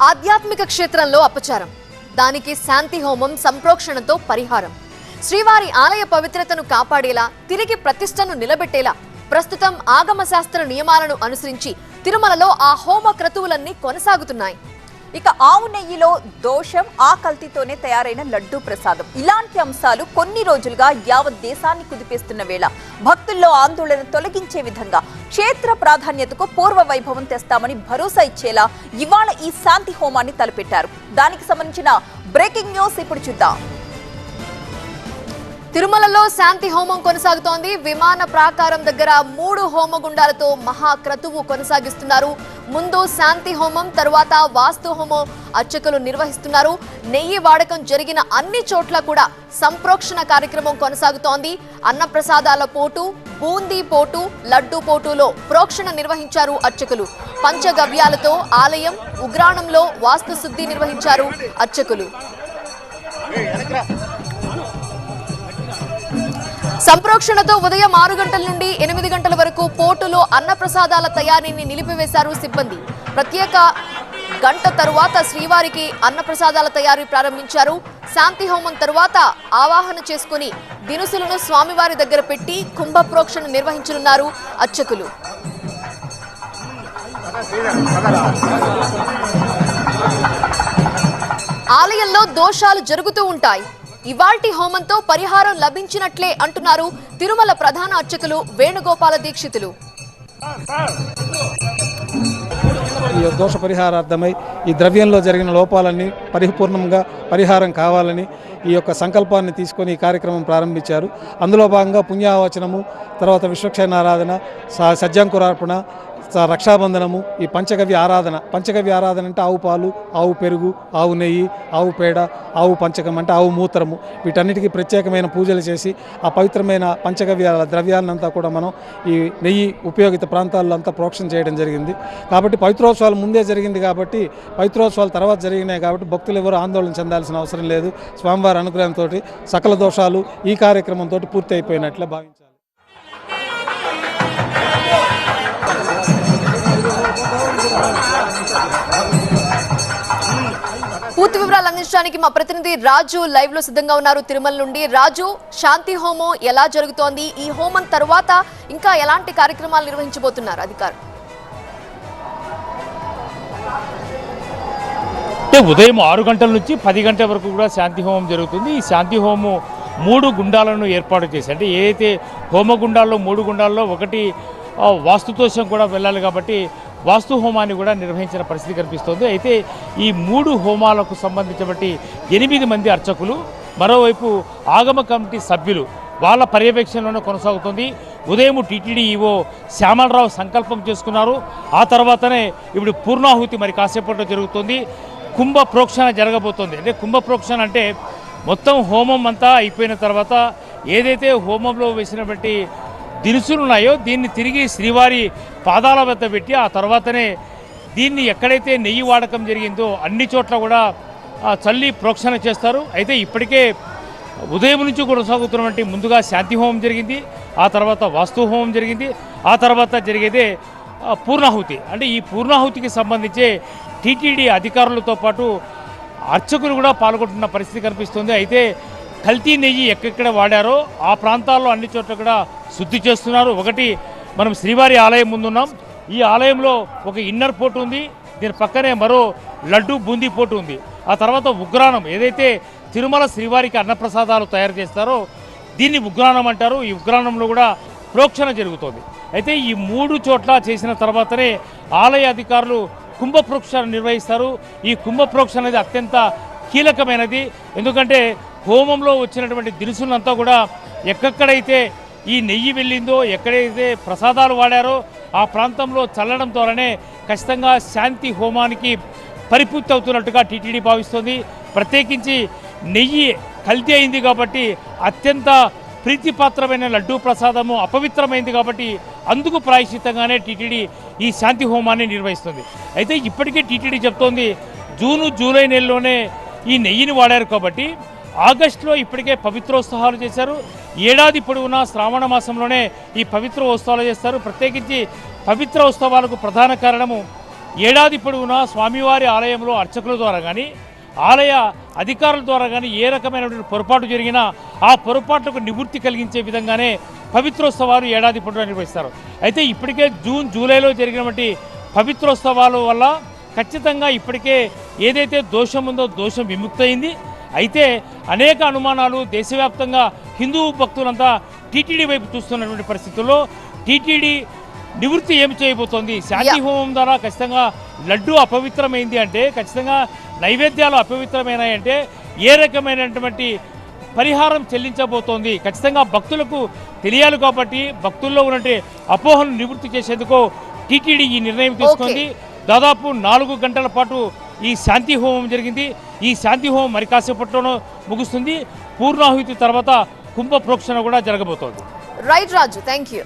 ఆధ్యాత్మిక క్షేత్రంలో అపచారం, దానికి శాంతి హోమం సంప్రోక్షణతో పరిహారం. శ్రీవారి ఆలయ పవిత్రతను కాపాడేలా, తిరిగి ప్రతిష్టను నిలబెట్టేలా ప్రస్తుతం ఆగమ శాస్త్ర నియమాలను అనుసరించి తిరుమలలో ఆ హోమ క్రతువులన్నీ కొనసాగుతున్నాయి. ఇక ఆవు నెయ్యిలో దోషం, ఆ కల్తీతోనే తయారైన లడ్డూ ప్రసాదం, ఇలాంటి అంశాలు కొన్ని రోజులుగా యావత్ దేశాన్ని కుదిపేస్తున్న వేళ భక్తుల్లో ఆందోళన తొలగించే విధంగా క్షేత్ర ప్రాధాన్యతకు పూర్వ వైభవం తెస్తామని భరోసా ఇచ్చేలా ఇవాళ ఈ శాంతి హోమాన్ని తలపెట్టారు. దానికి సంబంధించిన బ్రేకింగ్ న్యూస్ ఇప్పుడు చూద్దాం. తిరుమలలో శాంతి హోమం కొనసాగుతోంది. విమాన ప్రాకారం దగ్గర 3 హోమగుండాలతో మహా క్రతువు కొనసాగిస్తున్నారు. ముందు శాంతి హోమం, తరువాత వాస్తు హోమం అర్చకులు నిర్వహిస్తున్నారు. నెయ్యి వాడకం జరిగిన అన్ని చోట్ల కూడా సంప్రోక్షణ కార్యక్రమం కొనసాగుతోంది. అన్నప్రసాదాల పోటు, బూందీ పోటు, లడ్డూ పోటులో ప్రోక్షణ నిర్వహించారు అర్చకులు. పంచగవ్యాలతో ఆలయం ఉగ్రాణంలో వాస్తు శుద్ధి నిర్వహించారు అర్చకులు. సంప్రోక్షణతో ఉదయం 6 గంటల నుండి 8 గంటల వరకు పోటులో అన్నప్రసాదాల తయారీని నిలిపివేశారు సిబ్బంది. ప్రత్యేక గంట తరువాత శ్రీవారికి అన్నప్రసాదాల తయారీ ప్రారంభించారు. శాంతి హోమం తరువాత ఆవాహన చేసుకుని దినుసులను స్వామివారి దగ్గర పెట్టి కుంభ ప్రోక్షణ నిర్వహించనున్నారు అర్చకులు. ఆలయంలో దోషాలు జరుగుతూ ఉంటాయి. ఇవాల్టి హోమంతో పరిహారం లభించినట్లే అంటున్నారు తిరుమల ప్రధాన అర్చకులు వేణుగోపాల దీక్షితులు. ఈ దోష పరిహారార్థమై ఈ ద్రవ్యంలో జరిగిన లోపాలన్నీ పరిపూర్ణంగా పరిహారం కావాలని ఈ యొక్క సంకల్పాన్ని తీసుకొని ఈ కార్యక్రమం ప్రారంభించారు. అందులో భాగంగా పుణ్యావచనము, తర్వాత విశ్వక్షేణ ఆరాధన, సజ్జంకురార్పణ, రక్షాబంధనము, ఈ పంచగవ్య ఆరాధన. పంచగవ్య ఆరాధన అంటే ఆవు పాలు, ఆవు పెరుగు, ఆవు నెయ్యి, ఆవు పేడ, ఆవు పంచకం అంటే ఆవు మూత్రము, వీటన్నిటికీ ప్రత్యేకమైన పూజలు చేసి ఆ పవిత్రమైన పంచగవ్య ద్రవ్యాన్నంతా కూడా మనం ఈ నెయ్యి ఉపయోగిత ప్రాంతాల్లో అంతా ప్రోక్షణ చేయడం జరిగింది. కాబట్టి పవిత్రోత్సవాలు ముందే జరిగింది కాబట్టి, పవిత్రోత్సవాలు తర్వాత జరిగినాయి కాబట్టి భక్తులు ఎవరు ఆందోళన చెందాల్సిన అవసరం లేదు. స్వామివారి అనుగ్రహంతో సకల దోషాలు ఈ కార్యక్రమంతో పూర్తి అయిపోయినట్లే భావించాలి. పూర్తి వివరాలు అందించడానికి మా ప్రతినిధి రాజు లైవ్ లో సిద్ధంగా ఉన్నారు తిరుమల నుండి. రాజు, శాంతి హోమం ఎలా జరుగుతోంది? ఈ హోమం తరువాత ఇంకా ఎలాంటి కార్యక్రమాలు నిర్వహించబోతున్నారు అధికారులు? ఉదయం 6 గంటల నుంచి 10 గంటల వరకు కూడా శాంతి హోమం జరుగుతుంది. ఈ శాంతి హోమం 3 గుండాలను ఏర్పాటు చేసి, అంటే ఏదైతే హోమగుండాల్లో 3 గుండాల్లో ఒకటి వాస్తుదోషం కూడా వెళ్ళాలి కాబట్టి వాస్తు హోమాన్ని కూడా నిర్వహించిన పరిస్థితి కనిపిస్తోంది. అయితే ఈ 3 హోమాలకు సంబంధించి 8 మంది అర్చకులు, మరోవైపు ఆగమ కమిటీ సభ్యులు వాళ్ళ పర్యవేక్షణలోనే కొనసాగుతుంది. ఉదయం టీటీడీ ఈవో శ్యామలరావు సంకల్పం చేసుకున్నారు. ఆ తర్వాతనే ఇప్పుడు పూర్ణాహుతి మరి కాసేపట్లో జరుగుతుంది. కుంభ ప్రోక్షణ జరగబోతోంది. అంటే కుంభ ప్రోక్షణ అంటే మొత్తం హోమం అంతా అయిపోయిన తర్వాత ఏదైతే హోమంలో వేసినటువంటి దినుసులు ఉన్నాయో దీన్ని తిరిగి శ్రీవారి పాదాల వద్ద పెట్టి ఆ తర్వాతనే దీన్ని ఎక్కడైతే నెయ్యి వాడకం జరిగిందో అన్ని చోట్ల కూడా చల్లి ప్రోక్షణ చేస్తారు. అయితే ఇప్పటికే ఉదయం నుంచి కొనసాగుతున్నటువంటి ముందుగా శాంతి హోమం జరిగింది, ఆ తర్వాత వాస్తు హోమం జరిగింది, ఆ తర్వాత జరిగేదే పూర్ణాహుతి. అంటే ఈ పూర్ణాహుతికి సంబంధించి టీటీడీ అధికారులతో పాటు అర్చకులు కూడా పాల్గొంటున్న పరిస్థితి కనిపిస్తుంది. అయితే కల్తీ నెయ్యి ఎక్కడెక్కడ వాడారో ఆ ప్రాంతాల్లో అన్ని చోట్ల కూడా శుద్ధి చేస్తున్నారు. ఒకటి మనం శ్రీవారి ఆలయం ముందున్నాం. ఈ ఆలయంలో ఒక ఇన్నర్ పోర్ట్ ఉంది, దీని పక్కనే మరో లడ్డు బూందీ పోర్ట్ ఉంది. ఆ తర్వాత ఉగ్రాణం, ఏదైతే తిరుమల శ్రీవారికి అన్నప్రసాదాలు తయారు చేస్తారో దీన్ని ఉగ్రాణం అంటారు. ఈ ఉగ్రాణంలో కూడా ప్రోక్షణ జరుగుతుంది. అయితే ఈ 3 చోట్ల చేసిన తర్వాతనే ఆలయ అధికారులు కుంభ ప్రోక్షణ నిర్వహిస్తారు. ఈ కుంభ ప్రోక్షణ అనేది అత్యంత కీలకమైనది. ఎందుకంటే హోమంలో వచ్చినటువంటి దినుసులంతా కూడా ఎక్కడైతే ఈ నెయ్యి వెళ్ళిందో, ఎక్కడైతే ప్రసాదాలు వాడారో ఆ ప్రాంతంలో చల్లడం ద్వారానే ఖచ్చితంగా శాంతి హోమానికి పరిపూర్తి అవుతున్నట్టుగా టీటీడీ భావిస్తోంది. ప్రత్యేకించి నెయ్యి కల్తీ అయింది కాబట్టి, అత్యంత ప్రీతిపాత్రమైన లడ్డూ ప్రసాదము అపవిత్రమైంది కాబట్టి అందుకు ప్రాయశ్చిత్తంగానే టీటీడీ ఈ శాంతి హోమాన్ని నిర్వహిస్తుంది. అయితే ఇప్పటికే టీటీడీ చెప్తోంది జూను జూలై నెలలోనే ఈ నెయ్యిని వాడారు కాబట్టి ఆగస్టులో ఇప్పటికే పవిత్రోత్సవాలు చేశారు. ఏడాది పొడవునా శ్రావణ మాసంలోనే ఈ పవిత్ర ఉత్సవాలు చేస్తారు. ప్రత్యేకించి పవిత్ర ఉత్సవాలకు ప్రధాన కారణము ఏడాది పొడవునా స్వామివారి ఆలయంలో అర్చకుల ద్వారా కానీ ఆలయ అధికారుల ద్వారా కానీ ఏ రకమైనటువంటి పొరపాటు జరిగినా ఆ పొరపాట్లకు నివృత్తి కలిగించే విధంగానే పవిత్రోత్సవాలు ఏడాది పొడవునా నిర్వహిస్తారు. అయితే ఇప్పటికే జూన్ జూలైలో జరిగినటువంటి పవిత్రోత్సవాల వల్ల ఖచ్చితంగా ఇప్పటికే ఏదైతే దోషం ఉందో దోషం విముక్తయింది. అయితే అనేక అనుమానాలు దేశవ్యాప్తంగా హిందూ భక్తులంతా టీటీడీ వైపు చూస్తున్నటువంటి పరిస్థితుల్లో టీటీడీ నివృత్తి ఏమి చేయబోతోంది? శాంతి హోమం ద్వారా ఖచ్చితంగా లడ్డు అపవిత్రమైంది అంటే, ఖచ్చితంగా నైవేద్యాలు అపవిత్రమైనాయి అంటే ఏ రకమైనటువంటి పరిహారం చెల్లించబోతోంది? ఖచ్చితంగా భక్తులకు తెలియాలి కాబట్టి భక్తుల్లో ఉన్నటువంటి అపోహను నివృత్తి చేసేందుకు టీటీడీ ఈ నిర్ణయం తీసుకుంది. దాదాపు 4 గంటల పాటు ఈ శాంతి హోమం జరిగింది. ఈ శాంతి హోమం మరి కాసేపట్లోనూ ముగుస్తుంది. పూర్ణాహుతి తర్వాత కుంభ ప్రోక్షణ కూడా జరగబోతోంది. Right Raju, thank you.